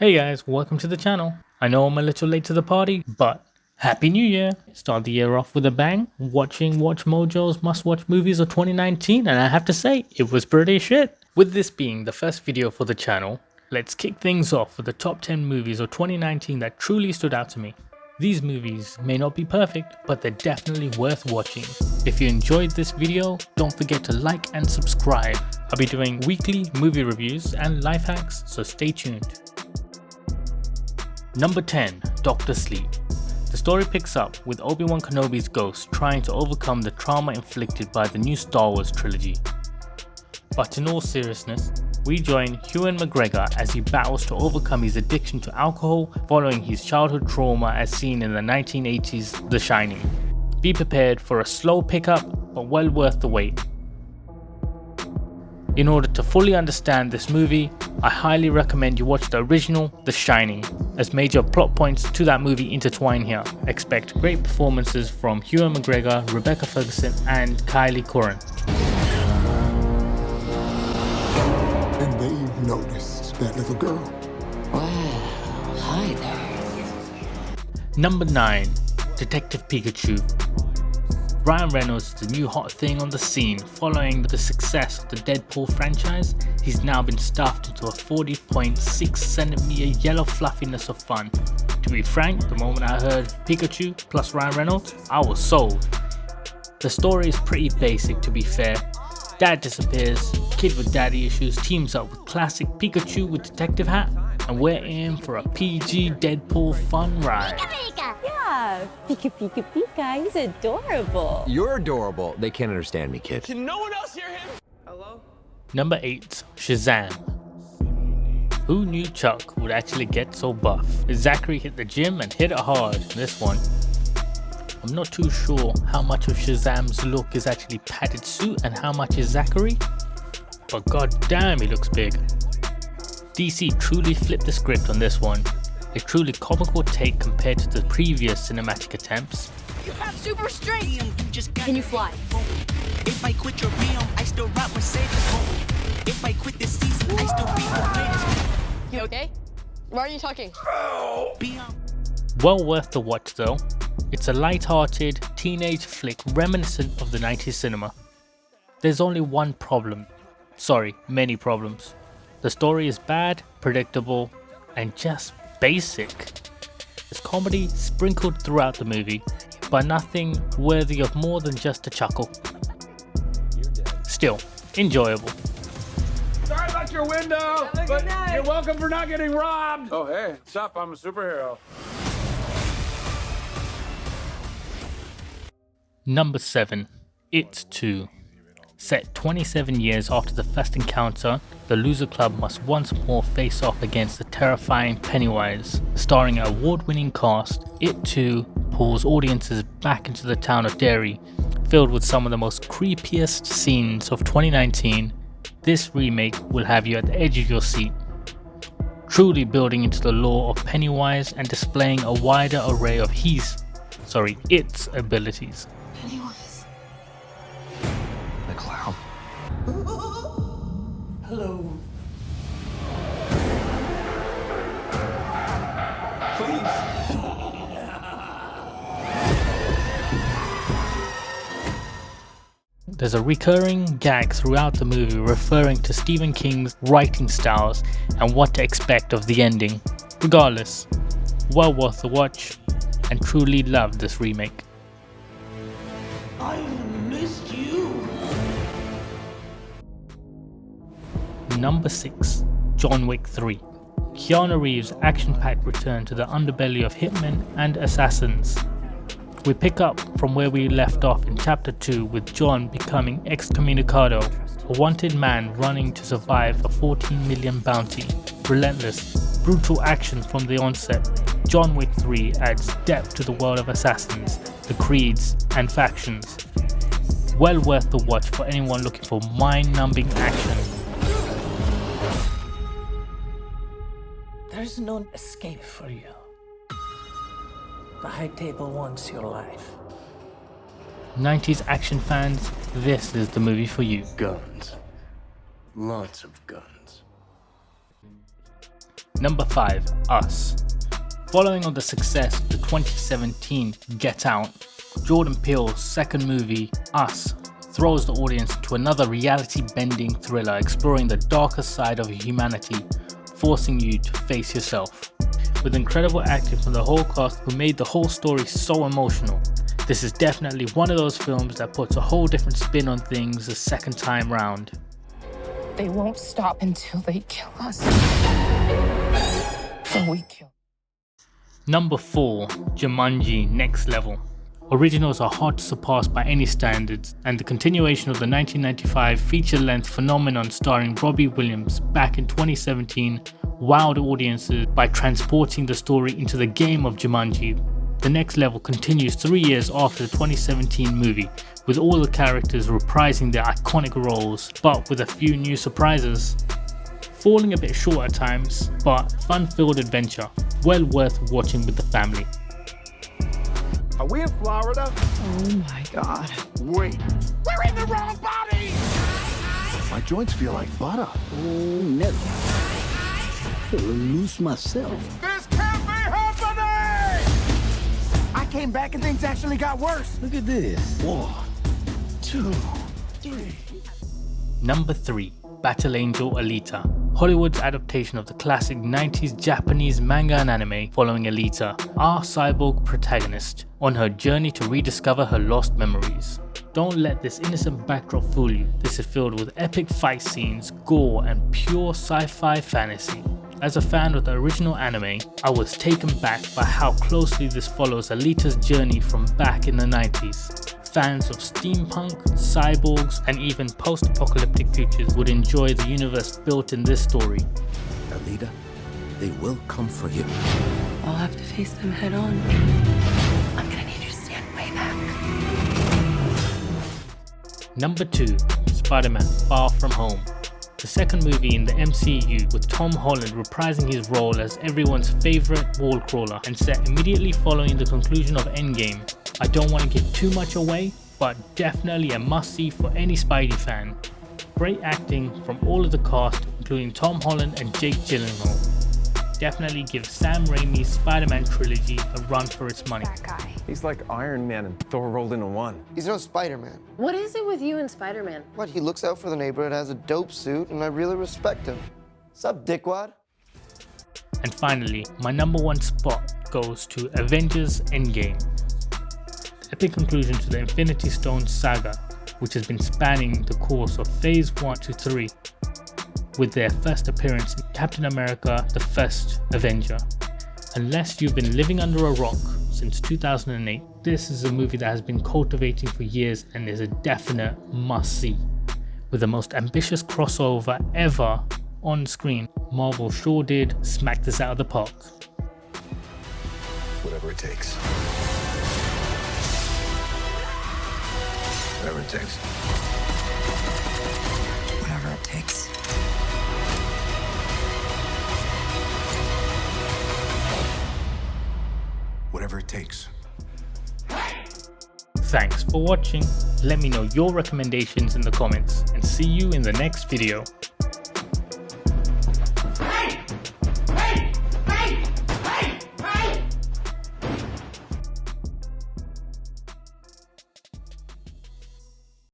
Hey guys, welcome to the channel. I know I'm a little late to the party, but Happy New Year! Start the year off with a bang, watching Watchmojo's must-watch movies of 2019, and I have to say, it was pretty shit. With this being the first video for the channel, let's kick things off with the top 10 movies of 2019 that truly stood out to me. These movies may not be perfect, but they're definitely worth watching. If you enjoyed this video, don't forget to like and subscribe. I'll be doing weekly movie reviews and life hacks, so stay tuned. Number 10. Dr. Sleep. The story picks up with Obi-Wan Kenobi's ghost trying to overcome the trauma inflicted by the new Star Wars trilogy. But in all seriousness, we join Ewan McGregor as he battles to overcome his addiction to alcohol following his childhood trauma as seen in the 1980s The Shining. Be prepared for a slow pickup, but well worth the wait. In order to fully understand this movie, I highly recommend you watch the original The Shining, as major plot points to that movie intertwine here. Expect great performances from Ewan McGregor, Rebecca Ferguson and Kylie Curran. And they've noticed that little girl. Wow, hi there. Number 9. Detective Pikachu. Ryan Reynolds is the new hot thing on the scene. Following the success of the Deadpool franchise, he's now been stuffed into a 40.6cm yellow fluffiness of fun. To be frank, the moment I heard Pikachu plus Ryan Reynolds, I was sold. The story is pretty basic, to be fair. Dad disappears, kid with daddy issues teams up with classic Pikachu with detective hat, and we're in for a PG Deadpool fun ride. Yeah, Pika Pika Pika, he's adorable. You're adorable. They can't understand me, kid. Can no one else hear him? Hello? Number 8. Shazam. Who knew Chuck would actually get so buff? Zachary hit the gym and hit it hard in this one. I'm not too sure how much of Shazam's look is actually padded suit and how much is Zachary, but god damn he looks big. DC truly flipped the script on this one. A truly comical take compared to the previous cinematic attempts. You have super strength. Can you fly? If I quit your realm, I still rock Mercedes. If I quit this season, I still be the greatest. You okay? Why are you talking? Well worth the watch though. It's a light-hearted teenage flick reminiscent of the 90s cinema. There's only one problem. Sorry, many problems. The story is bad, predictable, and just basic. There's comedy sprinkled throughout the movie, but nothing worthy of more than just a chuckle. Still, enjoyable. Sorry about your window, but you're welcome for not getting robbed. Oh, hey, what's up? I'm a superhero. Number 7. It 2. Set 27 years after the first encounter, the loser club must once more face off against the terrifying Pennywise. Starring an award-winning cast, It 2 pulls audiences back into the town of Derry, filled with some of the most creepiest scenes of 2019. This remake will have you at the edge of your seat, truly building into the lore of Pennywise and displaying a wider array of its abilities. Pennywise. The clown. Hello. Please. There's a recurring gag throughout the movie referring to Stephen King's writing styles and what to expect of the ending. Regardless, well worth the watch and truly loved this remake. I missed you. Number 6. John Wick 3. Keanu Reeves' action-packed return to the underbelly of hitmen and assassins. We pick up from where we left off in Chapter 2 with John becoming excommunicado, a wanted man running to survive a 14 million bounty. Relentless, brutal action from the onset, John Wick 3 adds depth to the world of assassins, the creeds and factions. Well worth the watch for anyone looking for mind-numbing action. There's no escape for you. The high table wants your life. 90s action fans, this is the movie for you. Guns. Lots of guns. Number 5. Us. Following on the success of the 2017 Get Out, Jordan Peele's second movie, Us, throws the audience to another reality-bending thriller exploring the darker side of humanity, forcing you to face yourself. With incredible acting from the whole cast who made the whole story so emotional, this is definitely one of those films that puts a whole different spin on things the second time round. They won't stop until they kill us. Or we kill. Number 4. Jumanji Next Level. Originals are hard to surpass by any standards, and the continuation of the 1995 feature-length phenomenon starring Robbie Williams back in 2017 wowed audiences by transporting the story into the game of Jumanji. The Next Level continues 3 years after the 2017 movie, with all the characters reprising their iconic roles, but with a few new surprises. Falling a bit short at times, but fun-filled adventure, well worth watching with the family. Are we in Florida? Oh my god. Wait. We're in the wrong body! My joints feel like butter. Oh, no. Feel loose myself. This can't be happening! I came back and things actually got worse. Look at this. 1, 2, 3. Number 3. Battle Angel Alita. Hollywood's adaptation of the classic 90s Japanese manga and anime following Alita, our cyborg protagonist, on her journey to rediscover her lost memories. Don't let this innocent backdrop fool you. This is filled with epic fight scenes, gore, and pure sci-fi fantasy. As a fan of the original anime, I was taken back by how closely this follows Alita's journey from back in the 90s. Fans of steampunk, cyborgs, and even post-apocalyptic futures would enjoy the universe built in this story. Alita, they will come for you. I'll have to face them head on. I'm gonna need you to stand way back. Number 2. Spider-Man Far From Home. The second movie in the MCU, with Tom Holland reprising his role as everyone's favourite wall crawler and set immediately following the conclusion of Endgame. I don't want to give too much away, but definitely a must-see for any Spidey fan. Great acting from all of the cast, including Tom Holland and Jake Gyllenhaal. Definitely give Sam Raimi's Spider-Man trilogy a run for its money. That guy. He's like Iron Man and Thor rolled into one. He's no Spider-Man. What is it with you and Spider-Man? What, he looks out for the neighborhood, has a dope suit, and I really respect him. Sup, dickwad? And finally, my number 1 spot goes to Avengers Endgame. The epic conclusion to the Infinity Stone saga, which has been spanning the course of Phase 1 to 3, with their first appearance in Captain America, the First Avenger. Unless you've been living under a rock since 2008, this is a movie that has been cultivating for years and is a definite must-see. With the most ambitious crossover ever on screen, Marvel sure did smack this out of the park. Whatever it takes. Whatever it takes. Whatever it takes. Whatever it takes. Thanks for watching. Let me know your recommendations in the comments and see you in the next video.